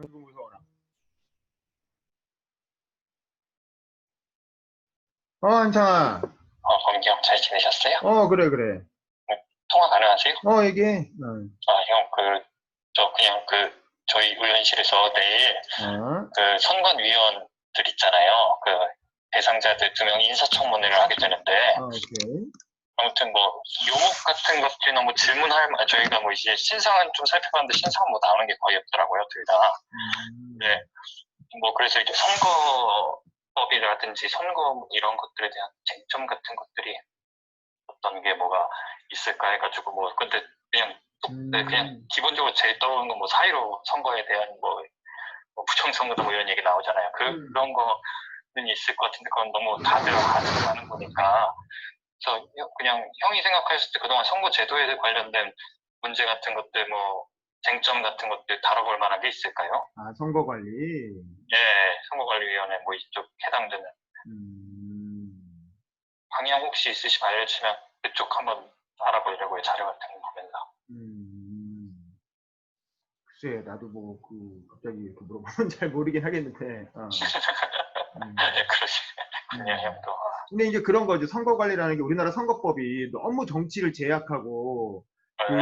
아이고 무서워라. 한창아. 범경 잘 지내셨어요? 그래, 그래. 통화 가능하세요? 얘기해. 형, 저희 의원실에서 내일 선관위원들 있잖아요. 대상자들 2명 인사청문회를 하게 되는데, 오케이. 아무튼 요목 같은 것들이나 저희가 이제 신상은 좀 살펴봤는데 신상은 나오는 게 거의 없더라고요, 둘 다. 네. 그래서 이제 선거법이라든지 선거 이런 것들에 대한 쟁점 같은 것들이 어떤 게 뭐가 있을까 해가지고 근데 그냥 기본적으로 제일 떠오르는 건 사이로 선거에 대한 부정선거다 이런 얘기 나오잖아요. 그런 거는 있을 것 같은데 그건 너무 다들 아는 거니까. 그래서 그냥 형이 생각했을 때 그동안 선거 제도에 관련된 문제 같은 것들 쟁점 같은 것들 다뤄볼 만한 게 있을까요? 선거 관리. 네, 선거관리위원회 이쪽 해당되는 방향 혹시 있으시면 알려주시면 그쪽 한번 알아보려고요. 자료 같은 거 보면서. 글쎄, 나도 갑자기 이렇게 물어보면 잘 모르긴 하겠는데. 네, 그러시군요, 형도. 근데 이제 그런 거죠. 선거 관리라는 게 우리나라 선거법이 너무 정치를 제약하고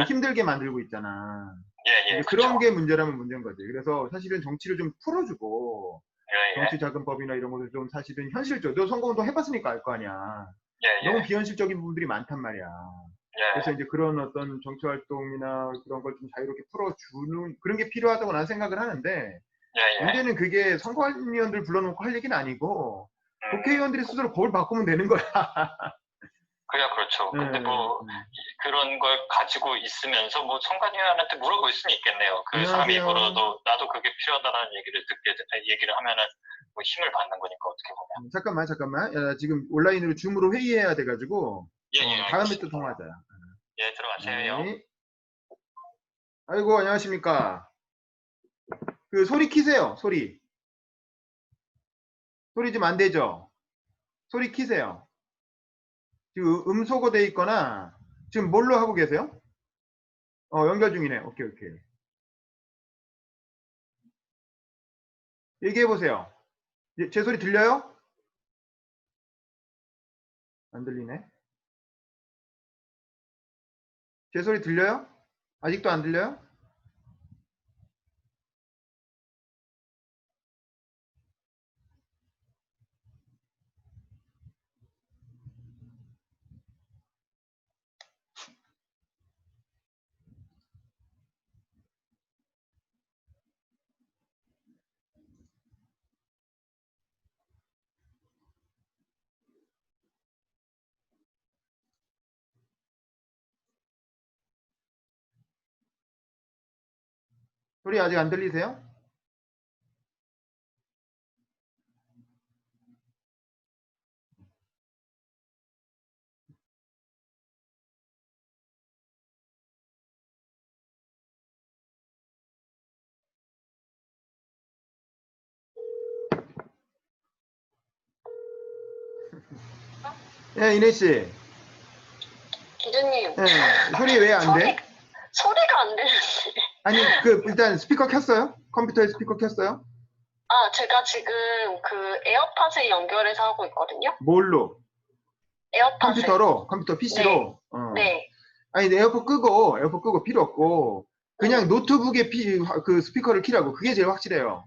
힘들게 만들고 있잖아. 예, 그런 게 문제라면 문제인 거지. 그래서 사실은 정치를 좀 풀어주고, 정치자금법이나 이런 것도 좀 사실은 현실적으로, 너 선거운동 해봤으니까 알 거 아니야. 너무 비현실적인 부분들이 많단 말이야. 그래서 이제 그런 어떤 정치활동이나 그런 걸 좀 자유롭게 풀어주는 그런 게 필요하다고 나는 생각을 하는데, 문제는 그게 선거위원들 불러놓고 할 얘기는 아니고, 국회의원들이 스스로 법을 바꾸면 되는 거야. 그렇죠. 근데 그런 걸 가지고 있으면서 선관위원한테 물어볼 수는 있겠네요. 그 사람이 물어도 나도 그게 필요하다는 얘기를 하면은 힘을 받는 거니까 어떻게 보면. 잠깐만. 야, 지금 온라인으로 줌으로 회의해야 돼가지고 다음에 또 통화하자. 예, 들어가세요. 네. 아이고, 안녕하십니까. 소리 키세요. 소리 좀 안 되죠? 소리 키세요. 지금 음소거 돼 있거나 지금 뭘로 하고 계세요? 연결 중이네. 오케이. 얘기해 보세요. 제 소리 들려요? 안 들리네. 제 소리 들려요? 아직도 안 들려요? 소리 아직 안 들리세요? 예, 이내 씨. 기준님. 소리 왜 안 돼? 소리가 안 되는데. 아니, 일단 스피커 켰어요? 컴퓨터에 스피커 켰어요? 제가 지금 에어팟을 연결해서 하고 있거든요. 뭘로? 에어팟을. 컴퓨터 PC로? 네. 아니, 에어팟 끄고 필요 없고, 그냥 노트북에 스피커를 키라고. 그게 제일 확실해요.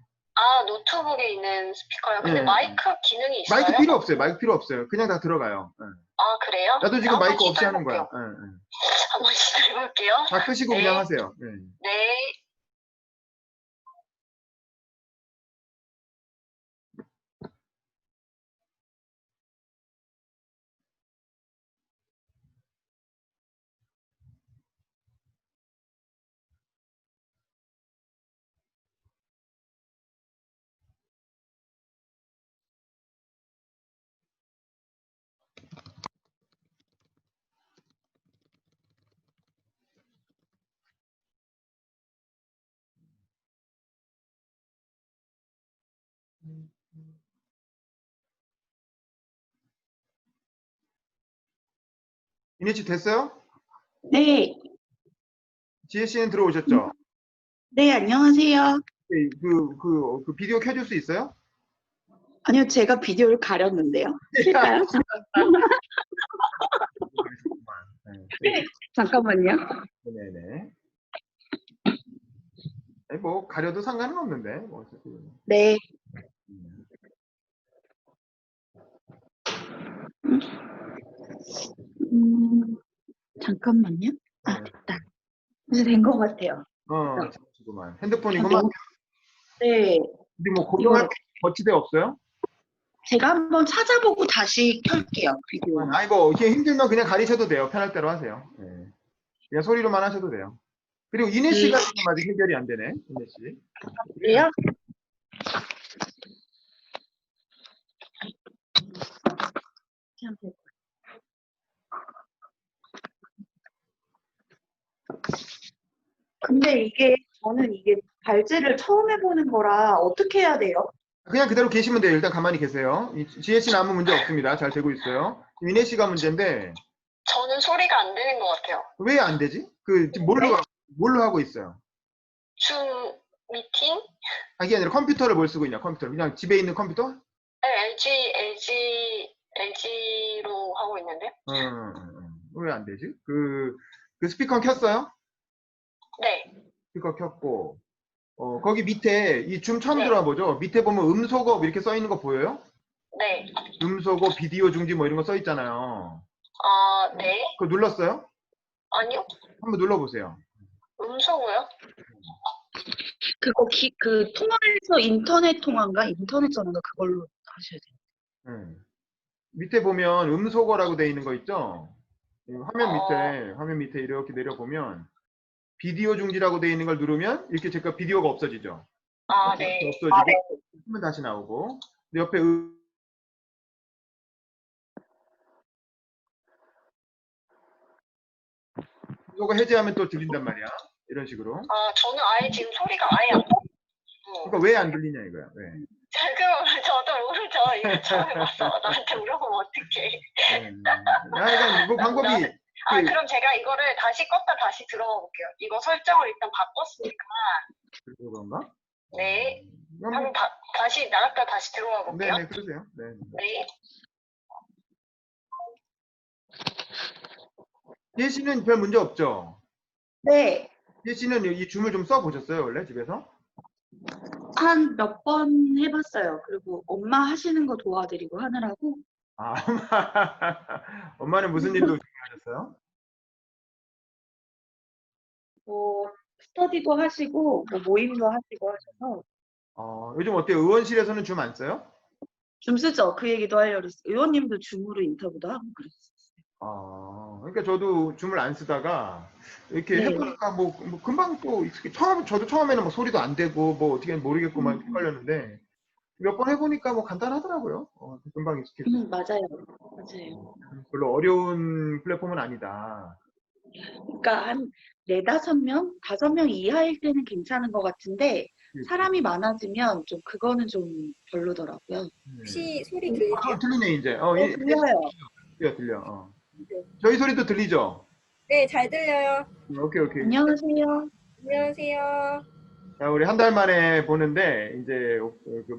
노트북에 있는 스피커요? 근데 마이크 기능이 있어요? 마이크 필요 없어요. 그냥 다 들어가요. 그래요? 나도 지금 마이크 없이 하는 거야. 한번 시도해볼게요. 다 끄시고 그냥 하세요. 네. 이내 씨 됐어요? 네. 지혜 씨는 들어오셨죠? 네, 안녕하세요. 그 비디오 켜줄 수 있어요? 아니요, 제가 비디오를 가렸는데요. 킬까요? 네. 잠깐만요. 네네. 뭐 가려도 상관은 없는데. 뭐 어차피. 네. 잠깐만요. 아, 됐다. 이제 된 것 같아요. 잠시구만. 핸드폰이구만. 네. 근데 뭐 고정할 거치대 없어요? 제가 한번 찾아보고 다시 켤게요, 비디오. 이거 이렇게 힘들면 그냥 가리셔도 돼요. 편할 대로 하세요. 네. 그냥 소리로만 하셔도 돼요. 그리고 이내 씨가 지금 아직 해결이 안 되네. 이내 씨. 그래요? 근데 저는 이게 발제를 처음 해보는 거라 어떻게 해야 돼요? 그냥 그대로 계시면 돼요. 일단 가만히 계세요. 지혜 씨는 아무 문제 없습니다. 잘 되고 있어요. 이내 씨가 문제인데. 저는 소리가 안 되는 것 같아요. 왜 안 되지? 지금 뭘로 하고 있어요? 줌 미팅? 이게 아니라 컴퓨터를 뭘 쓰고 있냐, 컴퓨터. 그냥 집에 있는 컴퓨터? 네, LG로 하고 있는데. 왜 안 되지? 그 스피커 켰어요? 네. 스피커 켰고, 거기 밑에 이 줌 처음 네. 들어와 보죠? 밑에 보면 음소거 이렇게 써 있는 거 보여요? 네. 음소거, 비디오 중지 뭐 이런 거 써 있잖아요. 네. 그거 눌렀어요? 아니요. 한번 눌러보세요. 음소거요? 그거 그 통화에서 인터넷 통화인가? 인터넷 전화인가? 그걸로 하셔야 돼요. 밑에 보면 음소거라고 돼 있는 거 있죠? 화면 밑에 이렇게 내려보면 비디오 중지라고 돼 있는 걸 누르면 이렇게 제가 비디오가 없어지죠? 네. 없어지고 화면 다시 나오고 옆에 음소거 해제하면 또 들린단 말이야. 이런 식으로. 저는 아예 지금 소리가 아예 안 들리고. 그러니까 왜 안 들리냐 이거야. 왜? 저도 모르죠. 이거 처음 해봤어. 나한테 물어보면 어떡해. 이건 뭐 방법이. 그럼 제가 이거를 다시 껐다 다시 들어가 볼게요. 이거 설정을 일단 바꿨으니까. 그런가? 네. 한번 다시 나갔다 다시 들어가 볼게요. 네네, 그러세요. 네. 네. 지혜 씨는 별 문제 없죠? 네. 지혜 씨는 이 줌을 좀 써보셨어요, 원래 집에서? 한 몇 번 해봤어요. 그리고 엄마 하시는 거 도와드리고 하느라고. 엄마는 무슨 일로 준비하셨어요? 스터디도 하시고, 모임도 하시고 하셔서. 요즘 어때요? 의원실에서는 줌 안 써요? 줌 쓰죠. 그 얘기도 하려고 했어요. 의원님도 줌으로 인터뷰도 하고 그랬어요. 그러니까 저도 줌을 안 쓰다가 이렇게 해보니까 뭐 금방 또 익숙해. 저도 처음에는 뭐 소리도 안 되고 뭐 어떻게 모르겠고 막 헷갈렸는데 몇 번 해보니까 뭐 간단하더라고요. 금방 익숙해지고. 맞아요. 별로 어려운 플랫폼은 아니다. 그러니까 한 4-5명, 5명 이하일 때는 괜찮은 것 같은데 사람이 많아지면 좀 그거는 좀 별로더라고요. 혹시 소리 들리세요? 들리네 이제. 들려요. 들려. 저희 소리도 들리죠? 네, 잘 들려요. 오케이. 안녕하세요. 안녕하세요. 자, 우리 한 달 만에 보는데 이제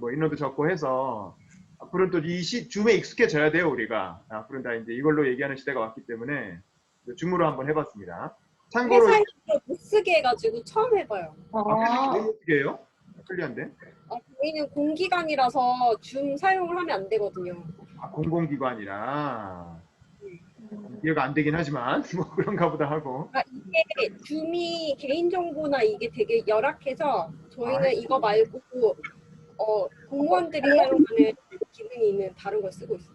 뭐 인원도 적고 해서 앞으로는 또 이 줌에 익숙해져야 돼요 우리가. 앞으로는 다 이제 이걸로 얘기하는 시대가 왔기 때문에 줌으로 한번 해봤습니다. 참고로 회사에서 못 쓰게 해가지고 처음 해봐요. 왜 어떻게 해요? 편리한데? 저희는 공기관이라서 줌 사용을 하면 안 되거든요. 공공기관이라 이해가 안 되긴 하지만 뭐 그런가 보다 하고. 이게 줌이 개인정보나 이게 되게 열악해서 저희는 이거 말고 공무원들이 사용하는 기능이 있는 다른 걸 쓰고 있어요.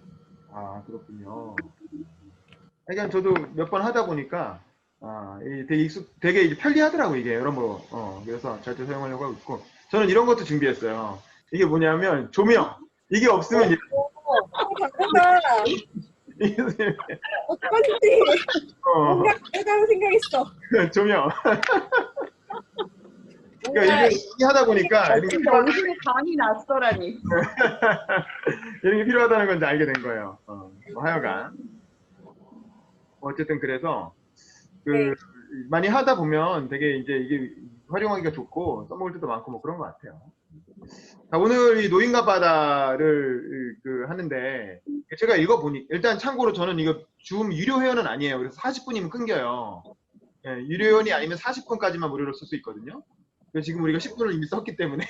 그렇군요. 그러니까 저도 몇 번 하다 보니까 되게 이제 편리하더라고 이게 여러모로. 그래서 잘 사용하려고 하고 있고. 저는 이런 것도 준비했어요. 이게 뭐냐면 조명. 이게 없으면 다르다. 어쩐지 뭔가 다르다는 생각했어. 조명. 그러니까 이게 하다 보니까 이런 게 정신이 간이 났어라니. 이런 게 필요하다는 건 이제 알게 된 거예요. 하여간 어쨌든 그래서 많이 하다 보면 되게 이제 이게 활용하기가 좋고 써먹을 때도 많고 뭐 그런 것 같아요. 자, 오늘 이 노인과 바다를 하는데 제가 읽어보니 일단 참고로 저는 이거 줌 유료 회원은 아니에요. 그래서 40분이면 끊겨요. 예, 유료 회원이 아니면 40분까지만 무료로 쓸 수 있거든요. 그래서 지금 우리가 10분을 이미 썼기 때문에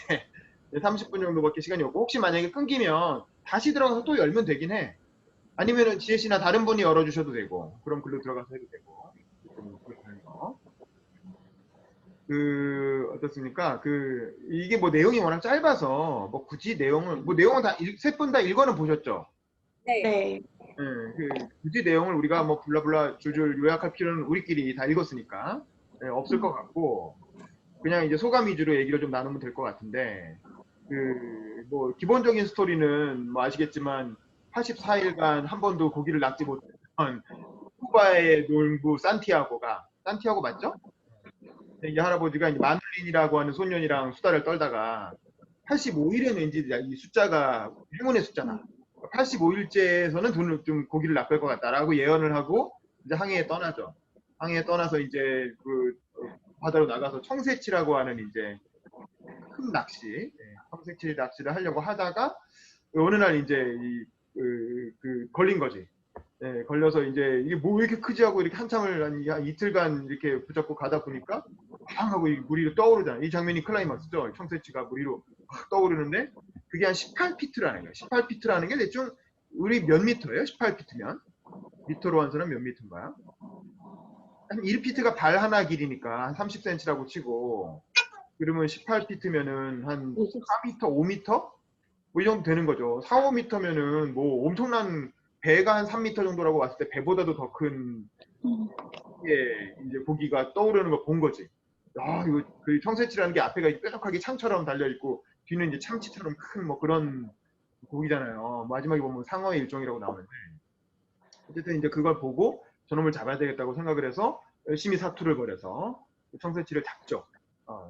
30분 정도밖에 시간이 없고 혹시 만약에 끊기면 다시 들어가서 또 열면 되긴 해. 아니면은 지혜씨나 다른 분이 열어주셔도 되고 그럼 글로 들어가서 해도 되고 어떻습니까? 이게 뭐 내용이 워낙 짧아서 뭐 굳이 내용은 다 세 분 다 읽어는 보셨죠? 네. 네. 굳이 내용을 우리가 뭐 블라블라 줄줄 요약할 필요는 우리끼리 다 읽었으니까 없을 것 같고 그냥 이제 소감 위주로 얘기를 좀 나누면 될 것 같은데 뭐 기본적인 스토리는 뭐 아시겠지만 84일간 한 번도 고기를 낚지 못했던 쿠바의 농부 산티아고 맞죠? 이 할아버지가 이제 마눌린이라고 하는 소년이랑 수다를 떨다가 85일은 왠지 이 숫자가 행운의 숫자다. 85일째에서는 좀 고기를 낚을 것 같다라고 예언을 하고 이제 항해에 떠나죠. 항해에 떠나서 이제 바다로 나가서 청새치라고 하는 이제 큰 낚시, 청새치 낚시를 하려고 하다가 어느 날 이제 걸린 거지. 걸려서 이제 이게 뭐 왜 이렇게 크지 하고 이렇게 한참을 한 이틀간 이렇게 붙잡고 가다 보니까 팡 하고 물 위로 떠오르잖아. 이 장면이 클라이막스죠. 청새치가 물 위로 떠오르는데 그게 한 18피트라는 거야. 18피트라는 게 대충 우리 몇 미터예요? 18피트면 미터로 환산은 몇 미터인가요? 한 1피트가 발 하나 길이니까 한 30cm라고 치고 그러면 18피트면은 한 4m, 5m? 뭐 이 정도 되는 거죠. 4, 5m면은 뭐 엄청난 배가 한 3m 정도라고 봤을 때 배보다도 더 큰 이제 고기가 떠오르는 걸 본 거지. 아, 이거 청새치라는 게 앞에가 뾰족하게 창처럼 달려 있고 뒤는 이제 참치처럼 큰 뭐 그런 고기잖아요. 마지막에 보면 상어의 일종이라고 나오는데 어쨌든 이제 그걸 보고 저놈을 잡아야 되겠다고 생각을 해서 열심히 사투를 벌여서 청새치를 잡죠.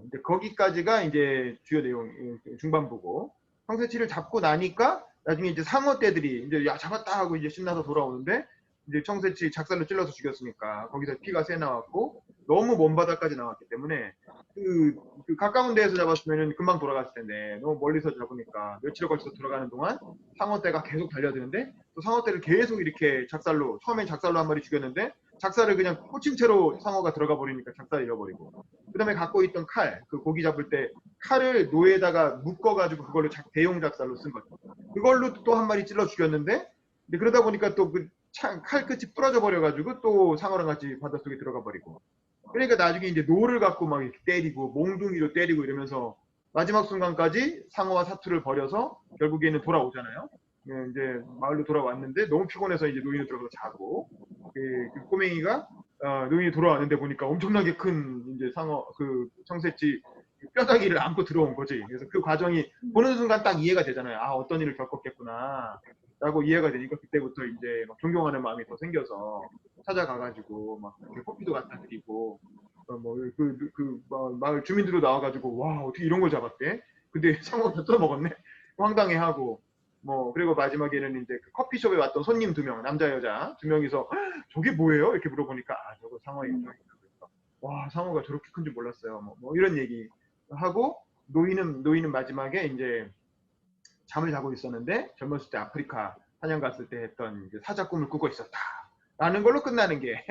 이제 거기까지가 이제 주요 내용 중반부고 청새치를 잡고 나니까 나중에 이제 상어 떼들이 이제 야 잡았다 하고 이제 신나서 돌아오는데 이제 청새치 작살로 찔러서 죽였으니까 거기서 피가 새 나왔고 너무 먼 바다까지 나왔기 때문에 그 가까운 데에서 잡았으면 금방 돌아갔을 텐데 너무 멀리서 잡으니까 며칠에 걸쳐서 돌아가는 동안 상어떼가 계속 달려드는데 또 상어떼를 계속 이렇게 처음엔 작살로 한 마리 죽였는데 작살을 그냥 꽂힌 채로 상어가 들어가 버리니까 작살을 잃어버리고 그 다음에 갖고 있던 칼, 끝고기 잡을 때 칼을 노에다가 묶어가지고 그걸로 대용 작살로 쓴 거죠. 그걸로 또 한 마리 찔러 죽였는데 그러다 보니까 또 칼 끝이 부러져 버려가지고 또 상어랑 같이 바닷속에 들어가 버리고 그러니까 나중에 이제 노를 갖고 막 이렇게 때리고 몽둥이로 때리고 이러면서 마지막 순간까지 상어와 사투를 벌여서 결국에는 돌아오잖아요. 이제 마을로 돌아왔는데 너무 피곤해서 이제 노인을 들어가서 자고 그 꼬맹이가 노인이 돌아왔는데 보니까 엄청나게 큰 이제 청새치 뼈다귀를 안고 들어온 거지. 그래서 그 과정이 보는 순간 딱 이해가 되잖아요. 아, 어떤 일을 겪었겠구나 라고 이해가 되니까 그때부터 이제 막 존경하는 마음이 더 생겨서 찾아가가지고 막 커피도 갖다 드리고 마을 주민들도 나와가지고 와 어떻게 이런 걸 잡았대? 근데 상어가 뜯어 먹었네. 황당해하고 뭐 그리고 마지막에는 이제 그 커피숍에 왔던 손님 2명 남자 여자 2명이서 저게 뭐예요? 이렇게 물어보니까 아 저거 상어의 일종이다. 와 상어가 저렇게 큰 줄 몰랐어요. 뭐 이런 얘기 하고 노인은 마지막에 이제 잠을 자고 있었는데 젊었을 때 아프리카 사냥 갔을 때 했던 이제 사자 꿈을 꾸고 있었다. 라는 걸로 끝나는 게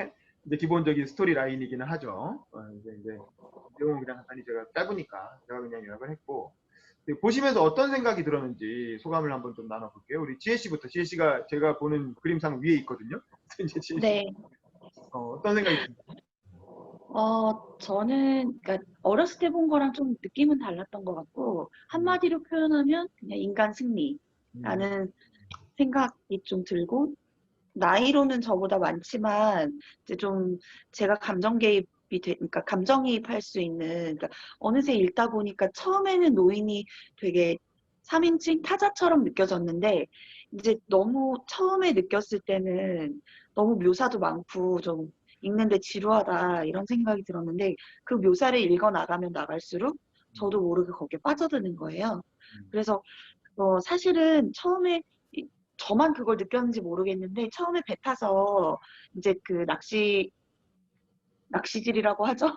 이제 기본적인 스토리 라인이기는 하죠. 이제 내용은 그냥 간단히 제가 짧으니까 제가 그냥 요약을 했고 보시면서 어떤 생각이 들었는지 소감을 한번 좀 나눠볼게요. 우리 지혜 씨부터. 지혜 씨가 제가 보는 그림상 위에 있거든요. 이제 지혜 씨. 네. 어떤 생각이 드세요? 저는 그러니까 어렸을 때 본 거랑 좀 느낌은 달랐던 것 같고 한마디로 표현하면 그냥 인간 승리라는 생각이 좀 들고 나이로는 저보다 많지만 이제 좀 제가 그러니까 감정이입할 수 있는 그러니까 어느새 읽다 보니까 처음에는 노인이 되게 3인칭 타자처럼 느껴졌는데 이제 너무 처음에 느꼈을 때는 너무 묘사도 많고 좀 읽는데 지루하다 이런 생각이 들었는데 그 묘사를 읽어 나가면 나갈수록 저도 모르게 거기에 빠져드는 거예요. 그래서 사실은 처음에 저만 그걸 느꼈는지 모르겠는데 처음에 배 타서 이제 그 낚시질이라고 하죠.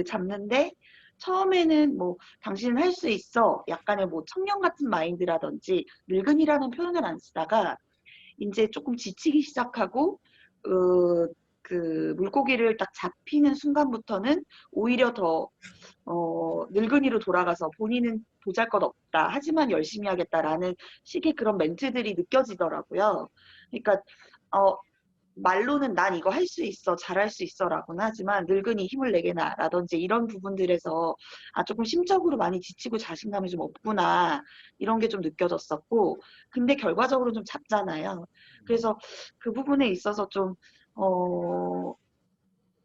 잡는데 처음에는 뭐 당신은 할 수 있어 약간의 뭐 청년 같은 마인드라든지 늙은이라는 표현을 안 쓰다가 이제 조금 지치기 시작하고 그 물고기를 딱 잡히는 순간부터는 오히려 더 늙은이로 돌아가서 본인은 보잘것없다 하지만 열심히 하겠다라는 식의 그런 멘트들이 느껴지더라고요. 그러니까 말로는 난 이거 할 수 있어, 잘할 수 있어라고는 하지만 늙은이 힘을 내게나라든지 이런 부분들에서 조금 심적으로 많이 지치고 자신감이 좀 없구나 이런 게 좀 느껴졌었고 근데 결과적으로 좀 잡잖아요. 그래서 그 부분에 있어서 좀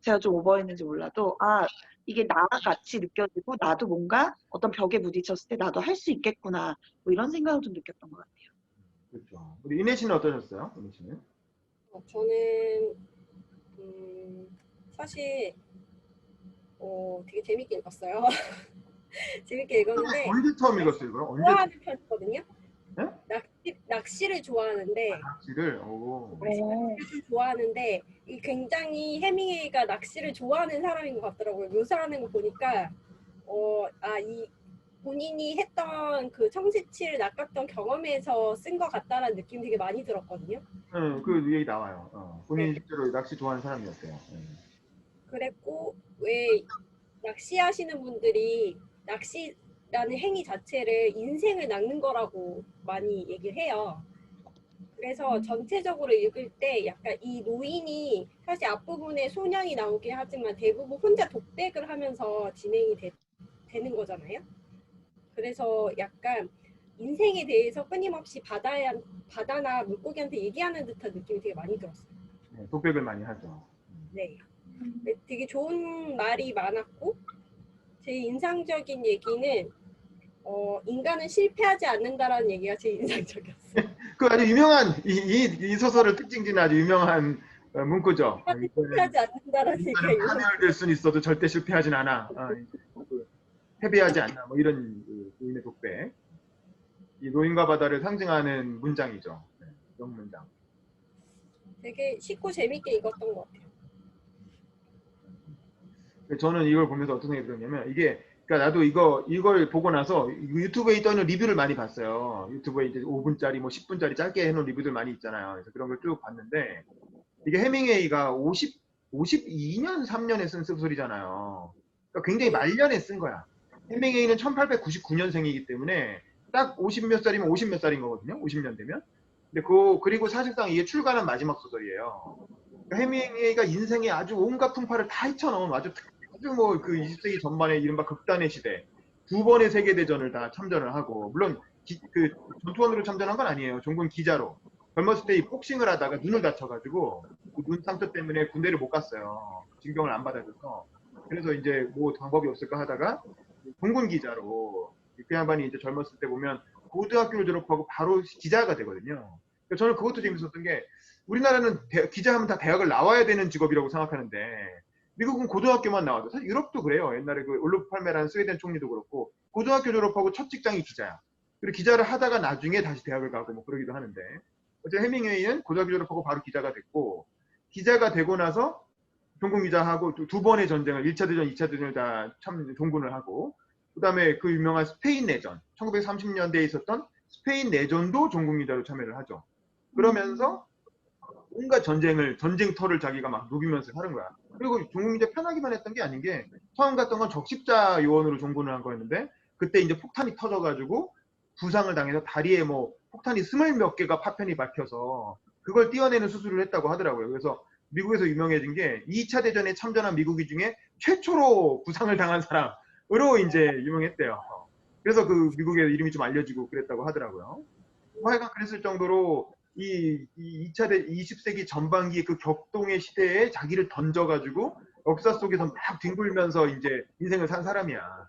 제가 좀 오버했는지 몰라도 이게 나같이 느껴지고 나도 뭔가 어떤 벽에 부딪혔을 때 나도 할 수 있겠구나 뭐 이런 생각을 좀 느꼈던 것 같아요. 그렇죠. 우리 이내 씨는 어떠셨어요? 이내 씨는? 저는 사실 되게 재밌게 읽었어요. 재밌게 읽었는데 언제 처음 읽었어요, 그럼? 언제 좋아하는 편이거든요. 네? 낚시를 좋아하는데 낚시를? 오. 낚시를 좀 좋아하는데 이 굉장히 해밍웨이가 낚시를 좋아하는 사람인 것 같더라고요. 묘사하는 거 보니까 이 본인이 했던 그 청새치를 낚았던 경험에서 쓴 것 같다라는 느낌이 되게 많이 들었거든요. 네, 그 얘기 나와요. 본인이 실제로 낚시 좋아하는 사람이었대요. 네. 그랬고 왜 낚시하시는 분들이 낚시라는 행위 자체를 인생을 낚는 거라고 많이 얘기를 해요. 그래서 전체적으로 읽을 때 약간 이 노인이 사실 앞부분에 소년이 나오긴 하지만 대부분 혼자 독백을 하면서 진행이 되는 거잖아요. 그래서 약간 인생에 대해서 끊임없이 바다나 물고기한테 얘기하는 듯한 느낌이 되게 많이 들었어요. 네, 독백을 많이 하죠. 네. 되게 좋은 말이 많았고 제일 인상적인 얘기는 인간은 실패하지 않는다라는 얘기가 제일 인상적이었어요. 그 아주 유명한 이 소설을 특징짓는 아주 유명한 문구죠. 실패하지 않는다라는 얘기가 인간은 파멸될 수는 있어도 절대 실패하진 않아. 패배하지 않나. 뭐 이런 노인의 독백. 이 노인과 바다를 상징하는 문장이죠. 네, 이런 문장. 되게 쉽고 재밌게 읽었던 것 같아요. 저는 이걸 보면서 어떤 생각이 들었냐면 이게 그러니까 나도 이걸 보고 나서 유튜브에 떠있는 리뷰를 많이 봤어요. 유튜브에 이제 5분짜리 뭐 10분짜리 짧게 해놓은 리뷰들 많이 있잖아요. 그래서 그런 걸 쭉 봤는데 이게 해밍웨이가 52년 3년에 쓴 소설이잖아요. 그러니까 굉장히 말년에 쓴 거야. 해밍웨이는 1899년생이기 때문에 딱 50몇 살이면 50몇 살인 거거든요. 50년 되면. 근데 그리고 사실상 이게 출간한 마지막 소설이에요. 그러니까 해밍웨이가 인생에 아주 온갖 풍파를 다 헤쳐놓은 아주 뭐 그 20세기 전반의 이른바 극단의 시대 2번의 세계대전을 다 참전을 하고 물론 그 전투원으로 참전한 건 아니에요. 종군 기자로 젊었을 때 복싱을 하다가 눈을 다쳐가지고 그 눈 상처 때문에 군대를 못 갔어요. 징병을 안 받아줘서 그래서 이제 뭐 방법이 없을까 하다가 종군 기자로 그 양반이 이제 젊었을 때 보면 고등학교를 졸업하고 바로 기자가 되거든요. 그러니까 저는 그것도 재밌었던 게 우리나라는 기자하면 다 대학을 나와야 되는 직업이라고 생각하는데 미국은 고등학교만 나와도 사실 유럽도 그래요. 옛날에 그 올로프 팔메라는 스웨덴 총리도 그렇고 고등학교 졸업하고 첫 직장이 기자야. 그리고 기자를 하다가 나중에 다시 대학을 가고 뭐 그러기도 하는데 어쨌든 해밍웨이는 고등학교 졸업하고 바로 기자가 됐고 기자가 되고 나서 종군 기자하고 두 번의 전쟁을 1차 대전, 2차 대전을 다 참 종군을 하고 그다음에 그 유명한 스페인 내전 1930년대에 있었던 스페인 내전도 종군 기자로 참여를 하죠. 그러면서 온갖 전쟁터를 자기가 막 누비면서 하는 거야. 그리고 종군 기자 편하기만 했던 게 아닌 게 처음 갔던 건 적십자 요원으로 종군을 한 거였는데 그때 이제 폭탄이 터져가지고 부상을 당해서 다리에 뭐 폭탄이 20몇 개가 파편이 박혀서 그걸 떼어내는 수술을 했다고 하더라고요. 그래서 미국에서 유명해진 게 2차 대전에 참전한 미국인 중에 최초로 부상을 당한 사람으로 이제 유명했대요. 그래서 그 미국의 이름이 좀 알려지고 그랬다고 하더라고요. 하여간 그랬을 정도로 이 20세기 전반기 그 격동의 시대에 자기를 던져가지고 역사 속에서 막 뒹굴면서 이제 인생을 산 사람이야.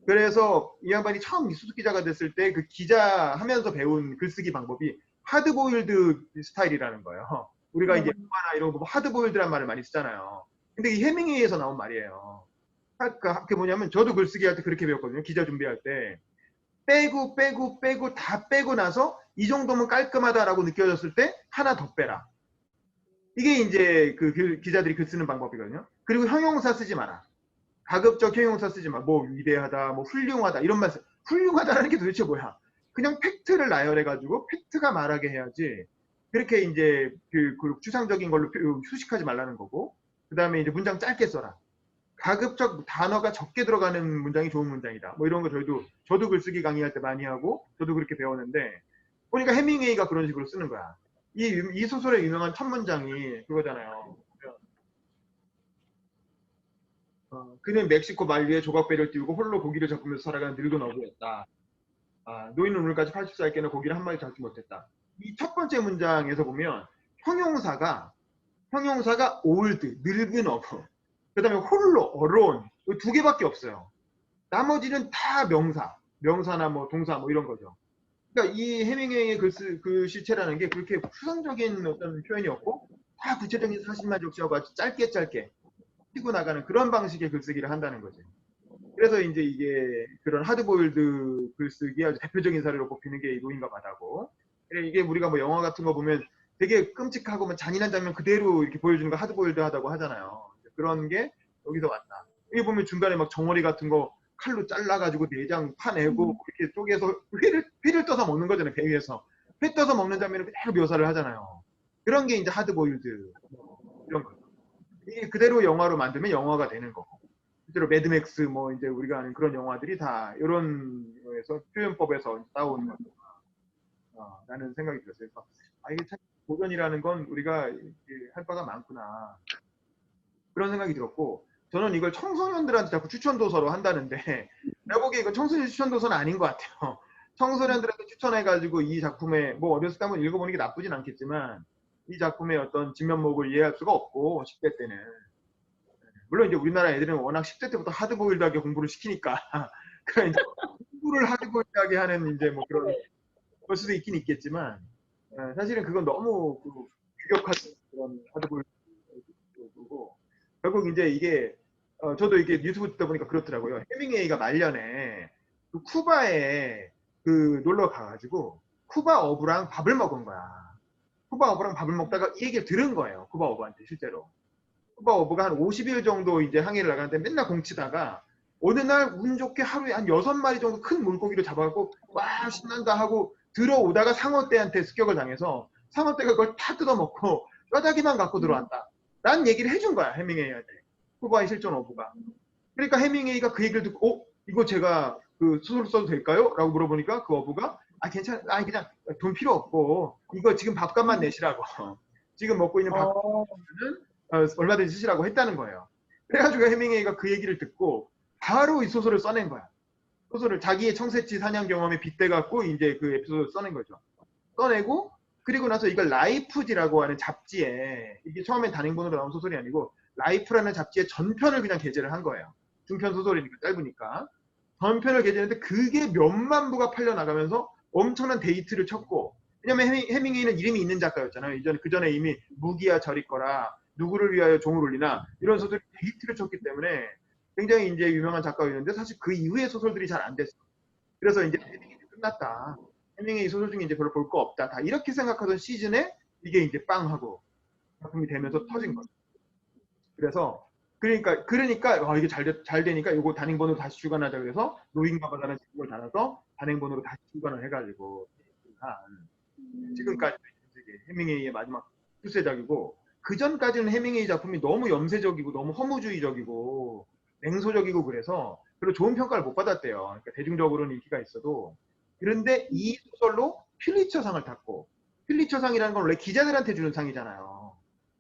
그래서 이 양반이 처음 수습 기자가 됐을 때 그 기자 하면서 배운 글쓰기 방법이 하드보일드 스타일이라는 거예요. 우리가 이제 영화나 이런 거 하드보일드란 말을 많이 쓰잖아요. 근데 이 해밍웨이에서 나온 말이에요. 그게 뭐냐면 저도 글쓰기 할 때 그렇게 배웠거든요. 기자 준비할 때. 빼고 다 빼고 나서 이 정도면 깔끔하다라고 느껴졌을 때 하나 더 빼라. 이게 이제 그 기자들이 글 쓰는 방법이거든요. 그리고 형용사 쓰지 마라. 가급적 형용사 쓰지 마. 뭐 위대하다, 뭐 훌륭하다 이런 말. 훌륭하다라는 게 도대체 뭐야? 그냥 팩트를 나열해가지고 팩트가 말하게 해야지. 그렇게 이제 그 추상적인 걸로 휴식하지 말라는 거고. 그 다음에 이제 문장 짧게 써라. 가급적 단어가 적게 들어가는 문장이 좋은 문장이다. 뭐 이런 거 저도 글쓰기 강의할 때 많이 하고 저도 그렇게 배웠는데 보니까 해밍웨이가 그런 식으로 쓰는 거야. 이 소설의 유명한 첫 문장이 그거잖아요. 그는 멕시코 말 위에 조각배를 띄우고 홀로 고기를 잡으면서 살아가는 늙은 어부였다. 노인은 오늘까지 80살께는 고기를 한 마리 잡지 못했다. 이 첫 번째 문장에서 보면 형용사가 old, 늙은 어부. 그 다음에 홀로, alone 두 개밖에 없어요. 나머지는 다 명사나 뭐 동사 뭐 이런 거죠. 그러니까 이 해밍웨이의 글씨체라는 게 그렇게 추상적인 어떤 표현이었고 다 구체적인 사실만 적시하고 짧게 튀고 나가는 그런 방식의 글쓰기를 한다는 거죠. 그래서 이제 이게 그런 하드보일드 글쓰기의 아주 대표적인 사례로 꼽히는 게 이 노인과 바다고. 이게 우리가 뭐 영화 같은 거 보면 되게 끔찍하고 뭐 잔인한 장면 그대로 이렇게 보여주는 거 하드보일드하다고 하잖아요. 그런 게 여기서 왔다. 여기 보면 중간에 막 정어리 같은 거 칼로 잘라가지고 내장 파내고 이렇게 쪼개서 회를 떠서 먹는 거잖아요. 배 위에서 회 떠서 먹는 장면을 그대로 묘사를 하잖아요. 그런 게 이제 하드보일드 이런 거. 이게 그대로 영화로 만들면 영화가 되는 거고. 실제로 매드맥스 뭐 이제 우리가 아는 그런 영화들이 다 이런 거에서 표현법에서 따온 라는 생각이 들었어요. 그래서 이게 참 고전이라는 건 우리가 할 바가 많구나 그런 생각이 들었고 저는 이걸 청소년들한테 자꾸 추천도서로 한다는데 내가 보기에 이건 청소년 추천도서는 아닌 것 같아요. 청소년들한테 추천해가지고 이 작품에 뭐 어렸을 때 한번 읽어보는 게 나쁘진 않겠지만 이 작품의 어떤 진면목을 이해할 수가 없고 10대 때는 물론 이제 우리나라 애들은 워낙 10대 때부터 하드보일드하게 공부를 시키니까 그런 이제 공부를 하드보일드하게 하는 이제 뭐 그런 걸 수도 있긴 있겠지만 사실은 그건 너무 규격화된 그런 하드보일드고 결국 이제 이게 저도 이게 유튜브 듣다 보니까 그렇더라고요. 해밍웨이가 말년에 그 쿠바에 놀러 가가지고 쿠바 어부랑 밥을 먹은 거야. 쿠바 어부랑 밥을 먹다가 이 얘기를 들은 거예요. 쿠바 어부한테 실제로. 쿠바 어부가 한 50일 정도 이제 항해를 나가는데 맨날 공치다가 어느 날 운 좋게 하루에 한 6마리 정도 큰 물고기를 잡아갖고 와 신난다 하고 들어오다가 상어떼한테 습격을 당해서 상어떼가 그걸 다 뜯어먹고 뼈다귀만 갖고 들어왔다. 라는 얘기를 해준 거야. 해밍웨이한테. 쿠바의 실존 어부가. 그러니까 해밍웨이가 그 얘기를 듣고 이거 제가 그 소설 써도 될까요? 라고 물어보니까 그 어부가 괜찮아. 그냥 돈 필요 없고 이거 지금 밥값만 내시라고. 지금 먹고 있는 밥값은 얼마든지 쓰시라고 했다는 거예요. 그래가지고 해밍웨이가 그 얘기를 듣고 바로 이 소설을 써낸 거야. 소설을 자기의 청새치 사냥 경험에 빗대갖고 이제 그 에피소드를 써낸 거죠. 써내고 그리고 나서 이걸 라이프지라고 하는 잡지에 이게 처음엔 단행본으로 나온 소설이 아니고 라이프라는 잡지에 전편을 그냥 게재를 한 거예요. 중편 소설이니까 짧으니까. 전편을 게재했는데 그게 몇만 부가 팔려나가면서 엄청난 데이트를 쳤고 왜냐면 해밍웨이는 이름이 있는 작가였잖아요. 그 전에 이미 무기야 저리거라 누구를 위하여 종을 울리나 이런 소설이 데이트를 쳤기 때문에 굉장히 이제 유명한 작가였는데 사실 그 이후의 소설들이 잘 안 됐어. 그래서 이제 해밍웨이 끝났다. 해밍웨이 소설 중에 이제 별로 볼 거 없다. 다 이렇게 생각하던 시즌에 이게 이제 빵 하고 작품이 되면서 터진 거죠. 그래서 그러니까 이게 잘 되니까 이거 단행본으로 다시 출간하자 그래서 노인과 바다는 제목을 달아서 단행본으로 다시 출간을 해가지고 지금까지 해밍웨이의 마지막 출세작이고 그 전까지는 해밍웨이 작품이 너무 염세적이고 너무 허무주의적이고 냉소적이고 그래서 별로 좋은 평가를 못 받았대요. 그러니까 대중적으로는 인기가 있어도 그런데 이 소설로 퓰리처상을 탔고 퓰리처상이라는 건 원래 기자들한테 주는 상이잖아요.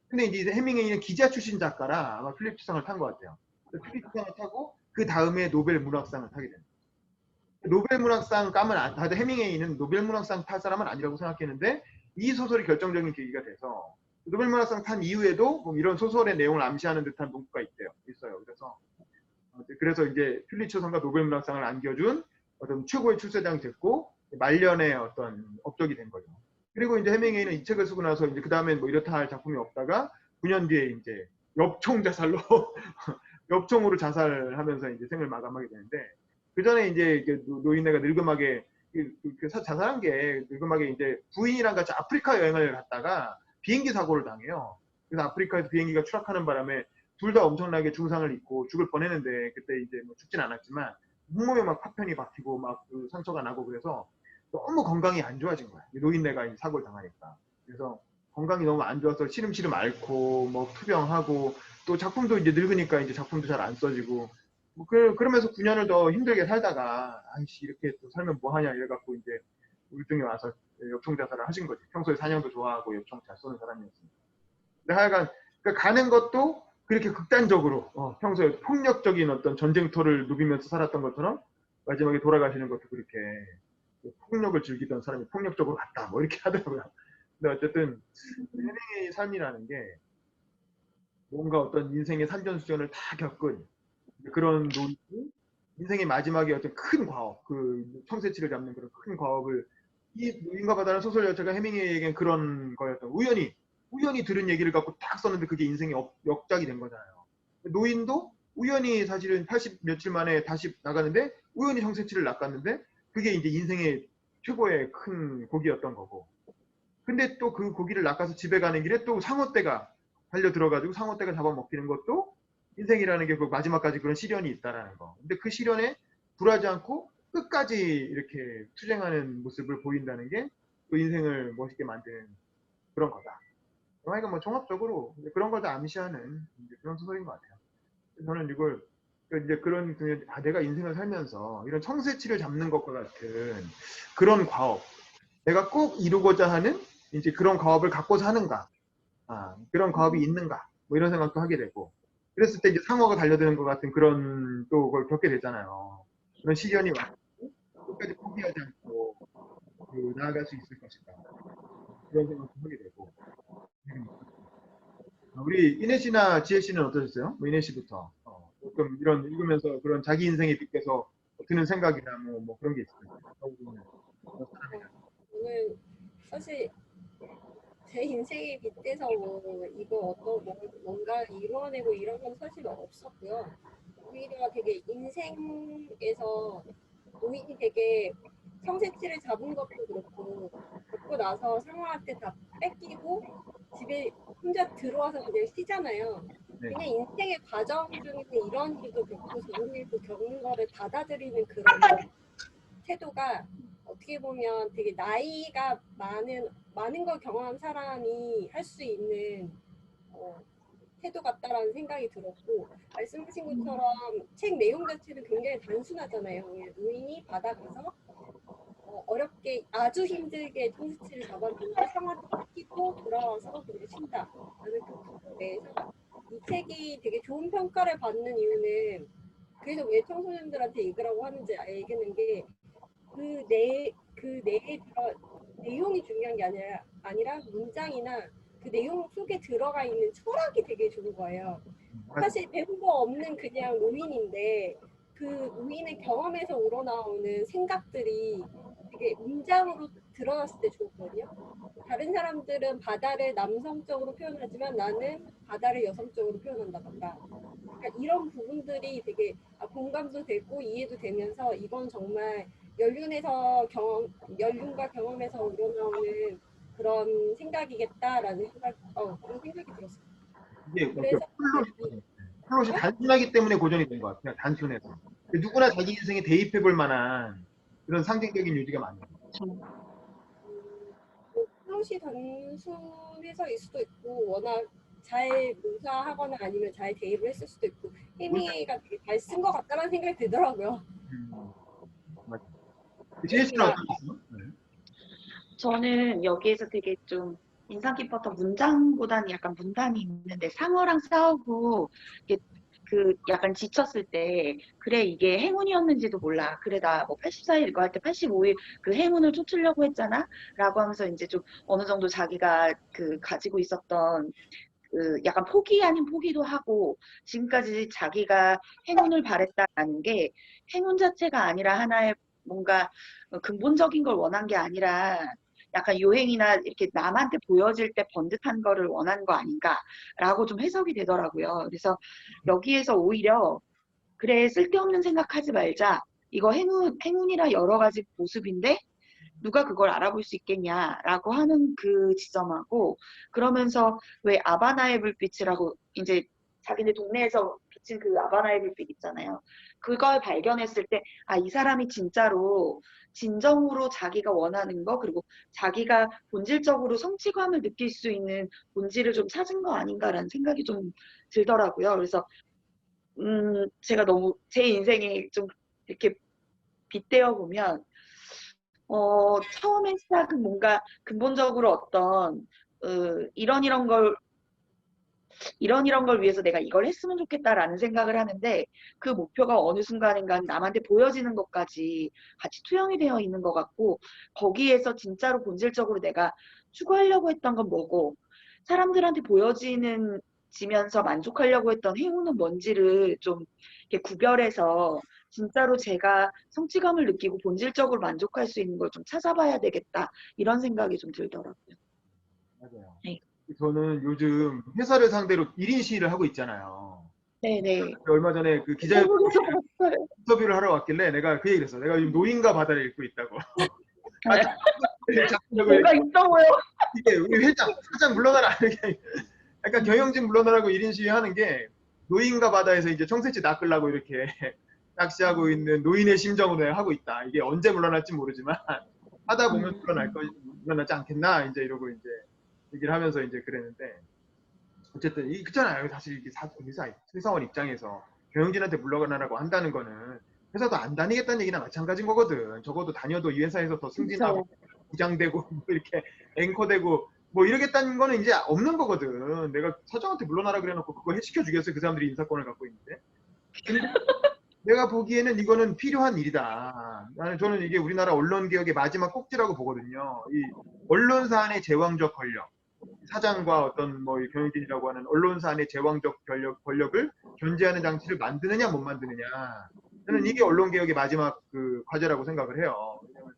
근데 이제 해밍웨이는 기자 출신 작가라 아마 퓰리처상을 탄 것 같아요. 퓰리처상을 타고 그 다음에 노벨 문학상을 타게 됩니다. 노벨 문학상 까면 다들 해밍웨이는 노벨 문학상 탈 사람은 아니라고 생각했는데 이 소설이 결정적인 계기가 돼서 노벨 문학상 탄 이후에도 뭐 이런 소설의 내용을 암시하는 듯한 문구가 있어요. 그래서 이제 퓰리처상과 노벨 문학상을 안겨준 어떤 최고의 출세장이 됐고 말년의 어떤 업적이 된 거죠. 그리고 이제 해밍웨이는 이 책을 쓰고 나서 이제 그 다음에 뭐 이렇다 할 작품이 없다가 9년 뒤에 이제 엽총 자살로 엽총으로 자살하면서 이제 생을 마감하게 되는데 그 전에 이제 노인네가 늙음하게 자살한 게 늙음하게 이제 부인이랑 같이 아프리카 여행을 갔다가 비행기 사고를 당해요. 그래서 아프리카에서 비행기가 추락하는 바람에 둘 다 엄청나게 중상을 입고 죽을 뻔했는데 그때 이제 뭐 죽진 않았지만 몸에 막 파편이 박히고 막 그 상처가 나고 그래서 너무 건강이 안 좋아진 거야. 노인네가 이제 사고를 당하니까. 그래서 건강이 너무 안 좋아서 시름시름 앓고 뭐 투병하고 또 작품도 이제 늙으니까 이제 작품도 잘 안 써지고 뭐 그러면서 9년을 더 힘들게 살다가 아이씨 이렇게 또 살면 뭐하냐 이래갖고 이제 울증에 와서 엽총 자살을 하신 거지. 평소에 사냥도 좋아하고 엽총 잘 쏘는 사람이었으니까. 근데 하여간 그러니까 가는 것도 그렇게 극단적으로 평소에 폭력적인 어떤 전쟁터를 누비면서 살았던 것처럼 마지막에 돌아가시는 것도 그렇게 폭력을 즐기던 사람이 폭력적으로 갔다 뭐 이렇게 하더라고요. 근데 어쨌든 해밍의 삶이라는 게 뭔가 어떤 인생의 산전수전을 다 겪은 그런 노인이 인생의 마지막에 어떤 큰 과업, 그 청새치를 잡는 그런 큰 과업을 이 인과 바다라는 소설 자체가 해밍웨이에겐 그런 거였던 우연히 들은 얘기를 갖고 딱 썼는데 그게 인생의 역작이 된 거잖아요. 노인도 우연히 사실은 80 며칠 만에 다시 나가는데 우연히 청새치를 낚았는데 그게 이제 인생의 최고의 큰 고기였던 거고. 근데 또 그 고기를 낚아서 집에 가는 길에 또 상어떼가 달려 들어가지고 상어떼가 잡아먹히는 것도 인생이라는 게 그 마지막까지 그런 시련이 있다라는 거. 근데 그 시련에 굴하지 않고 끝까지 이렇게 투쟁하는 모습을 보인다는 게 그 인생을 멋있게 만드는 그런 거다. 그러니까 뭐 종합적으로 그런 걸 다 암시하는 그런 소설인 것 같아요. 저는 이걸 이제 그런 내가 인생을 살면서 이런 청새치를 잡는 것과 같은 그런 과업, 내가 꼭 이루고자 하는 이제 그런 과업을 갖고 사는가, 그런 과업이 있는가, 뭐 이런 생각도 하게 되고, 그랬을 때 이제 상어가 달려드는 것 같은 그런 또 그걸 겪게 되잖아요. 그런 시련이 왔고 끝까지 포기하지 않고 나아갈 수 있을 것인가 그런 생각도 하게 되고. 우리 이내 씨나 지혜 씨는 어떠셨어요? 뭐 이내 씨부터 조금 이런 읽으면서 그런 자기 인생에 빗대서 드는 생각이나 뭐 그런 게 있어요. 저는 사실 제 인생에 빗대서 뭐 이거 뭔가 이루어내고 이런 건 사실 없었고요. 오히려 되게 인생에서 노인이 되게 청새치를 잡은 것도 그렇고 겪고 나서 상황한테 다 뺏기고 집에 혼자 들어와서 그냥 쉬잖아요. 네. 그냥 인생의 과정 중에 이런 일도 겪고 저런 일도 겪는 거를 받아들이는 그런 태도가 어떻게 보면 되게 나이가 많은 걸 경험한 사람이 할 수 있는 태도 같다라는 생각이 들었고, 말씀하신 것처럼 책 내용 자체는 굉장히 단순하잖아요. 노인이 바다 가서 어렵게 아주 힘들게 청새치를 잡았는데 상황을 뺏기고 돌아와서 그냥 쉰다 라는 그 내에서 이 책이 되게 좋은 평가를 받는 이유는, 그래서 왜 청소년들한테 읽으라고 하는지 알겠는 게, 내용이 중요한 게 아니라 문장이나 그 내용 속에 들어가 있는 철학이 되게 좋은 거예요. 사실 배운 거 없는 그냥 노인인데 그 노인의 경험에서 우러나오는 생각들이 되게 문장으로 드러났을 때 좋거든요. 다른 사람들은 바다를 남성적으로 표현하지만 나는 바다를 여성적으로 표현한다던가, 그러니까 이런 부분들이 되게 공감도 되고 이해도 되면서 이건 정말 연륜과 경험에서 우러나오는 그런 생각이겠다라는 그런 생각이 들었어요. 이게 그래서 플롯이 단순하기 때문에 고전이 된 것 같아요. 단순해서. 누구나 자기 인생에 대입해 볼 만한 그런 상징적인 요지가 많아요. 플롯이 단순해서일 수도 있고 워낙 잘 묘사하거나 아니면 잘 대입을 했을 수도 있고 해밍웨이가 되게 잘 쓴 것 같다는 생각이 들더라고요. 맞아. 지혜 씨는 어떠셨어요? 네. 저는 여기에서 되게 좀 인상 깊었던 문장보다는 약간 문단이 있는데, 상어랑 싸우고 그 약간 지쳤을 때, 그래 이게 행운이었는지도 몰라, 그래 나 뭐 84일 이거 할 때 85일 그 행운을 쫓으려고 했잖아 라고 하면서 이제 좀 어느 정도 자기가 그 가지고 있었던 그 약간 포기 아닌 포기도 하고, 지금까지 자기가 행운을 바랬다라는 게 행운 자체가 아니라 하나의 뭔가 근본적인 걸 원한 게 아니라 약간 요행이나 이렇게 남한테 보여질 때 번듯한 거를 원한 거 아닌가라고 좀 해석이 되더라고요. 그래서 여기에서 오히려 그래 쓸데없는 생각하지 말자, 이거 행운이라 여러 가지 모습인데 누가 그걸 알아볼 수 있겠냐라고 하는 그 지점하고, 그러면서 왜 아바나의 불빛이라고 이제 자기네 동네에서 비친 그 아바나의 불빛 있잖아요. 그걸 발견했을 때, 아, 이 사람이 진짜로 진정으로 자기가 원하는 거, 그리고 자기가 본질적으로 성취감을 느낄 수 있는 본질을 좀 찾은 거 아닌가라는 생각이 좀 들더라고요. 그래서 제가 너무 제 인생에 좀 이렇게 빗대어 보면 처음에 시작은 뭔가 근본적으로 어떤 이런 걸 위해서 내가 이걸 했으면 좋겠다라는 생각을 하는데 그 목표가 어느 순간인가 남한테 보여지는 것까지 같이 투영이 되어 있는 것 같고 거기에서 진짜로 본질적으로 내가 추구하려고 했던 건 뭐고 사람들한테 지면서 만족하려고 했던 행운은 뭔지를 좀 이렇게 구별해서 진짜로 제가 성취감을 느끼고 본질적으로 만족할 수 있는 걸 좀 찾아봐야 되겠다 이런 생각이 좀 들더라고요. 맞아요. 네. 저는 요즘 회사를 상대로 1인 시위를 하고 있잖아요. 네네. 얼마 전에 그 기자 인터뷰를 하러 왔길래 내가 그 얘기를 했어. 내가 지금 노인과 바다를 읽고 있다고. 뭔가 있어 보여. 이게 우리 사장 물러나라. 약간 경영진 물러나라고 1인 시위 하는 게 노인과 바다에서 이제 청새치 낚으려고 이렇게 낚시하고 있는 노인의 심정으로 하고 있다. 이게 언제 물러날지 모르지만 하다 보면 물러나지 않겠나 이제 이러고 이제 얘기를 하면서 이제 그랬는데 어쨌든 그렇잖아요. 사실 이게 회사원 입장에서 경영진한테 물러나라고 한다는 거는 회사도 안 다니겠다는 얘기나 마찬가지인 거거든. 적어도 다녀도 이 회사에서 더 승진하고 부장되고 뭐 이렇게 앵커되고 뭐 이러겠다는 거는 이제 없는 거거든. 내가 사장한테 물러나라 그래놓고 그거 해시켜 주겠어요. 그 사람들이 인사권을 갖고 있는데. 내가 보기에는 이거는 필요한 일이다. 저는 이게 우리나라 언론 개혁의 마지막 꼭지라고 보거든요. 이 언론사 안의 제왕적 권력, 사장과 어떤 뭐 경영진이라고 하는 언론사 안의 제왕적 권력을 견제하는 장치를 만드느냐 못 만드느냐. 저는 이게 언론 개혁의 마지막 그 과제라고 생각을 해요. 왜냐면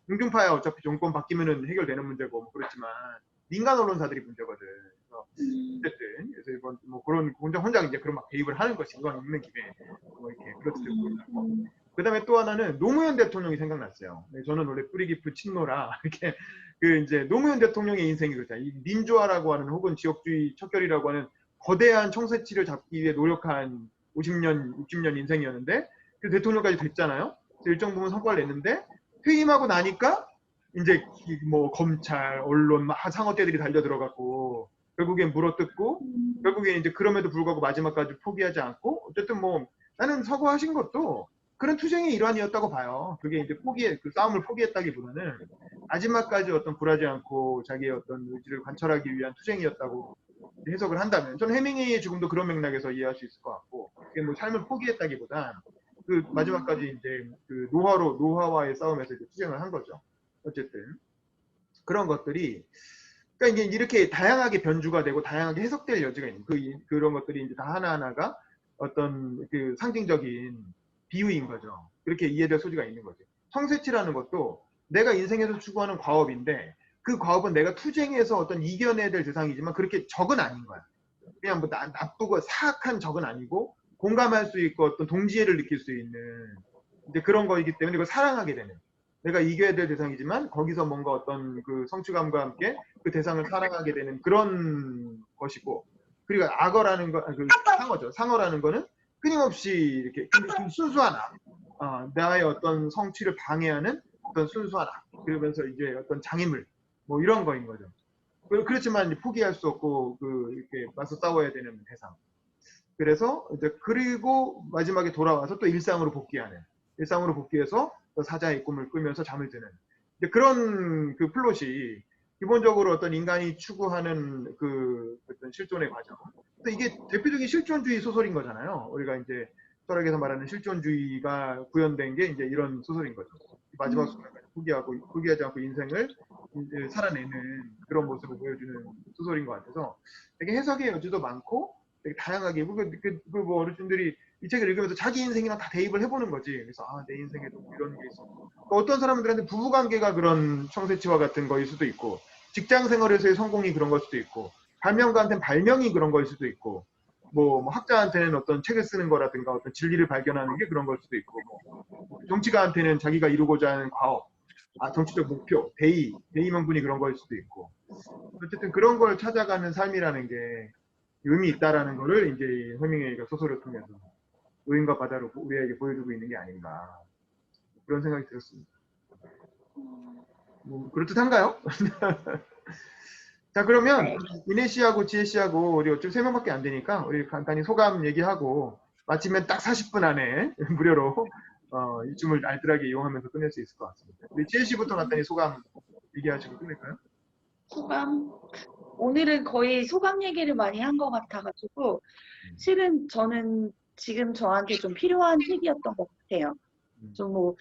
공중파야 어차피 정권 바뀌면은 해결되는 문제고 뭐 그렇지만 민간 언론사들이 문제거든. 그래서 어쨌든 그래서 이번 뭐 그런 혼자 이제 그런 막 개입을 하는 것이 이건 있는 김에 뭐 이렇게 그렇더라고요. 그다음에 또 하나는 노무현 대통령이 생각났어요. 저는 원래 뿌리 깊은 친노라 이렇게 그 이제 노무현 대통령의 인생이 그렇잖아요. 이 민주화라고 하는 혹은 지역주의 척결이라고 하는 거대한 청새치를 잡기 위해 노력한 50년, 60년 인생이었는데 그 대통령까지 됐잖아요. 일정 부분 성과를 냈는데 퇴임하고 나니까 이제 뭐 검찰, 언론, 상어떼들이 달려 들어갔고 결국엔 물어뜯고 결국엔 이제 그럼에도 불구하고 마지막까지 포기하지 않고 어쨌든 뭐 나는 서거하신 것도 그런 투쟁의 일환이었다고 봐요. 그게 이제 그 싸움을 포기했다기보다는 마지막까지 어떤 굴하지 않고 자기의 어떤 의지를 관철하기 위한 투쟁이었다고 해석을 한다면 저는 해밍웨이의 죽음도 그런 맥락에서 이해할 수 있을 것 같고 그게 뭐 삶을 포기했다기보단 그 마지막까지 이제 그 노화와의 싸움에서 이제 투쟁을 한 거죠. 어쨌든 그런 것들이 그러니까 이제 이렇게 다양하게 변주가 되고 다양하게 해석될 여지가 있는 그런 것들이 이제 다 하나하나가 어떤 그 상징적인 비유인 거죠. 그렇게 이해될 소지가 있는 거죠. 청새치라는 것도 내가 인생에서 추구하는 과업인데 그 과업은 내가 투쟁해서 어떤 이겨내야 될 대상이지만 그렇게 적은 아닌 거야. 그냥 뭐 나쁘고 사악한 적은 아니고 공감할 수 있고 어떤 동지애를 느낄 수 있는 이제 그런 거이기 때문에 이걸 사랑하게 되는 내가 이겨야 될 대상이지만 거기서 뭔가 어떤 그 성취감과 함께 그 대상을 사랑하게 되는 그런 것이고 그리고 악어라는 거, 그 상어죠. 상어라는 거는 끊임없이 이렇게 순수한 악, 나의 어떤 성취를 방해하는 어떤 순수한 악, 그러면서 이제 어떤 장애물, 뭐 이런 거인 거죠. 그렇지만 포기할 수 없고 이렇게 맞서 싸워야 되는 대상. 그래서 이제 그리고 마지막에 돌아와서 또 일상으로 복귀해서 또 사자의 꿈을 꾸면서 잠을 드는 그런 그 플롯이 기본적으로 어떤 인간이 추구하는 그 어떤 실존의 과정. 이게 대표적인 실존주의 소설인 거잖아요. 우리가 이제 철학에서 말하는 실존주의가 구현된 게 이제 이런 소설인 거죠. 마지막 순간까지 포기하지 않고 인생을 이제 살아내는 그런 모습을 보여주는 소설인 것 같아서 되게 해석의 여지도 많고 되게 다양하게 뭐 어르신들이 이 책을 읽으면서 자기 인생이랑 다 대입을 해보는 거지. 그래서 내 인생에도 이런 게 있어. 어떤 사람들한테 부부관계가 그런 청새치와 같은 거일 수도 있고 직장 생활에서의 성공이 그런 걸 수도 있고 발명가한테는 발명이 그런 거일 수도 있고 뭐 학자한테는 어떤 책을 쓰는 거라든가 어떤 진리를 발견하는 게 그런 걸 수도 있고 뭐 정치가한테는 자기가 이루고자 하는 과업, 정치적 목표, 대의 명분이 그런 거일 수도 있고 어쨌든 그런 걸 찾아가는 삶이라는 게 의미 있다라는 거를 이제 허밍웨이가 소설을 통해서 노인과 바다로 우리에게 보여주고 있는 게 아닌가 그런 생각이 들었습니다. 뭐 그렇듯한가요? 자 그러면 네. 이내 씨하고 지혜 씨하고 우리 어차피 3명밖에 안 되니까 우리 간단히 소감 얘기하고 마치면 딱 40분 안에 무료로 이 줌을 알뜰하게 이용하면서 끝낼 수 있을 것 같습니다. 우리 지혜 씨부터 간단히 소감 얘기하시고 끝낼까요? 소감? 오늘은 거의 소감 얘기를 많이 한 것 같아가지고 실은 저는 지금 저한테 좀 필요한 책이었던 것 같아요. 좀 뭐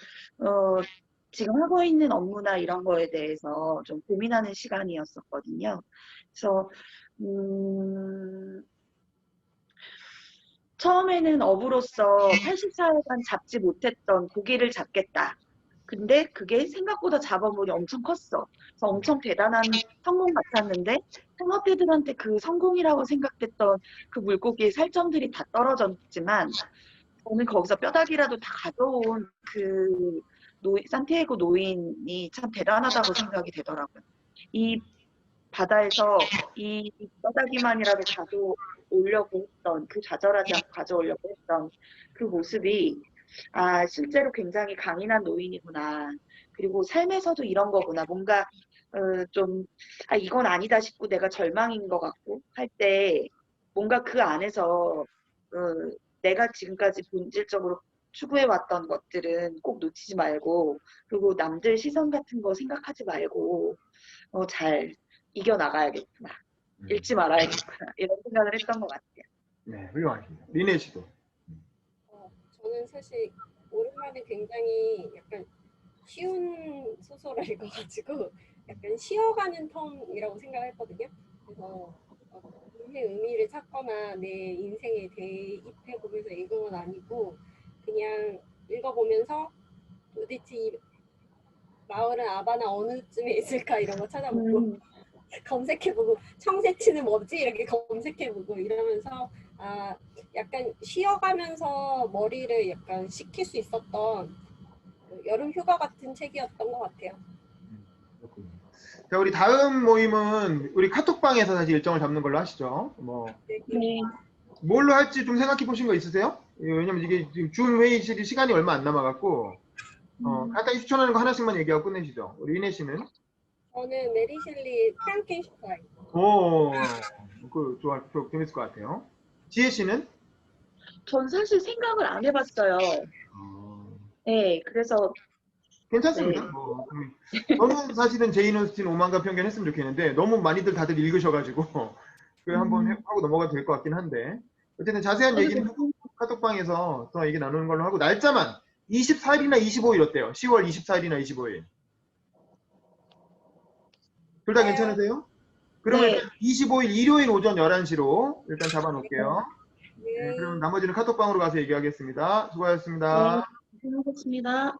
지금 하고 있는 업무나 이런 거에 대해서 좀 고민하는 시간이었었거든요. 그래서 처음에는 업으로서 84일간 잡지 못했던 고기를 잡겠다. 근데 그게 생각보다 잡아보니 엄청 컸어. 그래서 엄청 대단한 성공 같았는데 상업애들한테 그 성공이라고 생각했던 그 물고기의 살점들이 다 떨어졌지만 저는 거기서 뼈다귀라도 다 가져온 그 산티아고 노인이 참 대단하다고 생각이 되더라고요. 이 바다에서 이 뼈다귀만이라도 가져오려고 했던 그 좌절하지 않고 가져오려고 했던 그 모습이 아 실제로 굉장히 강인한 노인이구나. 그리고 삶에서도 이런 거구나. 뭔가 좀 아 이건 아니다 싶고 내가 절망인 것 같고 할 때 뭔가 그 안에서 내가 지금까지 본질적으로 추구해왔던 것들은 꼭 놓치지 말고 그리고 남들 시선 같은 거 생각하지 말고 잘 이겨나가야겠구나. 잃지 말아야겠구나. 이런 생각을 했던 것 같아요. 네, 훌륭하십니다. 리네 씨도. 저는 사실 오랜만에 굉장히 약간 쉬운 소설을 읽어가지고 약간 쉬어가는 텀이라고 생각했거든요. 그래서 인생 의미를 찾거나 내 인생에 대입해보면서 읽은 건 아니고 그냥 읽어보면서 도대체 이 마을은 아바나 어느쯤에 있을까 이런 거 찾아보고 검색해보고 청새치는 뭐지 이렇게 검색해보고 이러면서 아 약간 쉬어가면서 머리를 약간 식힐 수 있었던 여름 휴가 같은 책이었던 것 같아요. 그렇군요. 자 우리 다음 모임은 우리 카톡방에서 다시 일정을 잡는 걸로 하시죠. 뭐 네. 뭘로 할지 좀 생각해 보신 거 있으세요? 왜냐면 이게 지금 줌 회의실이 시간이 얼마 안 남아갖고 간단히 추천하는 거 하나씩만 얘기하고 끝내시죠. 우리 이내 씨는? 저는 메리 셸리 프랑켄슈타인. 좋아, 재밌을 것 같아요. 지혜 씨는? 전 사실 생각을 안 해봤어요. 네, 그래서 괜찮습니다. 네. 뭐, 저는 사실은 제인 오스틴 오만과 편견 했으면 좋겠는데 너무 많이들 다들 읽으셔가지고 그 한번 하고 넘어가도 될 것 같긴 한데 어쨌든 자세한 얘기는 카톡방에서 더 얘기 나누는 걸로 하고 날짜만 24일이나 25일 어때요? 10월 24일이나 25일 둘 다 괜찮으세요? 그러면 네. 일단 25일 일요일 오전 11시로 일단 잡아놓을게요. 네, 그럼 나머지는 카톡방으로 가서 얘기하겠습니다. 수고하셨습니다. 네, 고생하셨습니다.